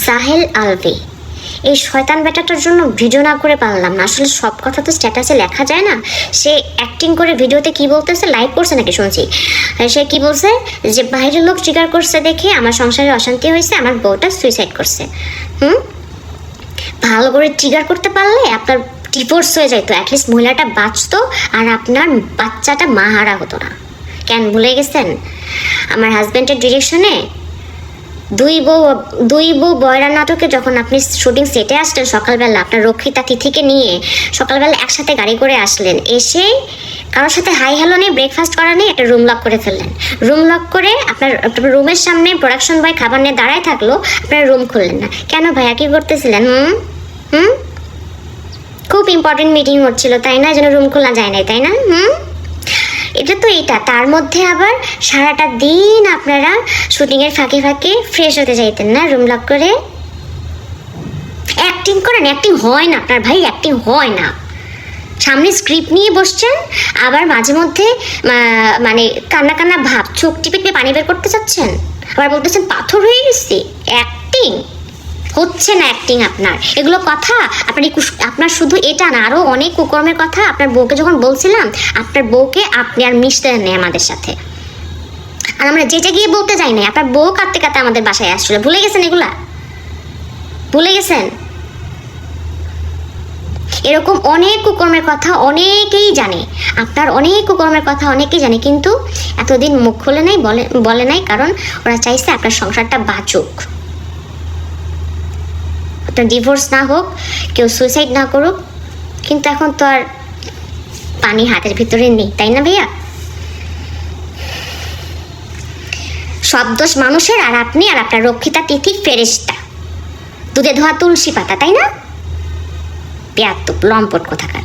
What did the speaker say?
সাহেল আলভি, এই শয়তান বেটাটার জন্য ভিডিও না করে পারলাম না। আসলে সব কথা তো স্ট্যাটাসে লেখা যায় না। সে অ্যাক্টিং করে ভিডিওতে কি বলতেছে, লাইভ করছে নাকি শুনছি, সে কি বলছে যে বাইরের লোক ট্রিগার করছে দেখে আমার সংসারে অশান্তি হয়েছে, আমার বউটা সুইসাইড করছে। ভালো করে ট্রিগার করতে পারলে আপনার ডিভোর্স হয়ে যেত, অ্যাটলিস্ট মহিলাটা বাঁচতো আর আপনার বাচ্চাটা মাহারা হতো না। কেন ভুলে গেছেন? আমার হাজব্যান্ডের ডিরেকশনে দুই বউ বয়রা নাটকে যখন আপনি শুটিং সেটে আসলেন সকালবেলা, আপনার রক্ষিতা তিথিকে নিয়ে সকালবেলা একসাথে গাড়ি করে আসলেন, এসে কারোর সাথে হাই হ্যালো নেই, ব্রেকফাস্ট করা নেই, একটা রুম লক করে ফেললেন। রুম লক করে আপনার রুমের সামনে প্রোডাকশন বয় খাবার নিয়ে দাঁড়ায় থাকলো, আপনার রুম খুললেন না কেন ভাইয়া? কি করতেছিলেন? খুব ইম্পর্টেন্ট মিটিং হচ্ছিল তাই না, যেন রুম খোলা যায় নাই তাই না? এটা তো এটা, তার মধ্যে আবার সারাটা দিন আপনারা শুটিংয়ের ফাঁকে ফাঁকে ফ্রেশ হতে চাইতেন না, রুম লক করে। অ্যাক্টিং করেন, অ্যাক্টিং হয় না আপনার ভাই, অ্যাক্টিং হয় না। সামনে স্ক্রিপ্ট নিয়ে বসছেন, আবার মাঝে মধ্যে মানে কান্না কান্না ভাব, চোখ টিপে টিপে পানি বের করতে চাচ্ছেন, আবার বলতেছেন পাথর হয়ে গেছি। অ্যাক্টিং হচ্ছে না, অ্যাক্টিং আপনার। এগুলো কথা আপনার শুধু এটা না, আরো অনেক কুকর্মের কথা আপনার বউকে যখন বলছিলাম, আপনার বউকে আপনি আর মিশতে নেই আমাদের সাথে। আর আমরা যেটা গিয়ে বলতে যাই না, আপনার বউ কাঁদতে কাঁদতে আমাদের বাসায় আসছিল। ভুলে গেছেন এগুলা? ভুলে গেছেন? এরকম অনেক কুকর্মের কথা অনেকেই জানে, আপনার অনেক কুকর্মের কথা অনেকেই জানে, কিন্তু এতদিন মুখ খুলে নাই, বলে নাই, কারণ ওরা চাইছে আপনার সংসারটা বাঁচুক, আপনার ডিভোর্স না হোক, কেউ সুইসাইড না করুক। কিন্তু এখন তো আর পানি হাতের ভিতরে নেই তাই না ভাইয়া? সব দোষ মানুষের, আর আপনি আর আপনার রক্ষিতা তিথি ফেরেশতা, দুধে ধোয়া তুলসী পাতা তাই না? পেয়াত্তুপ লম্পট কোথাকার।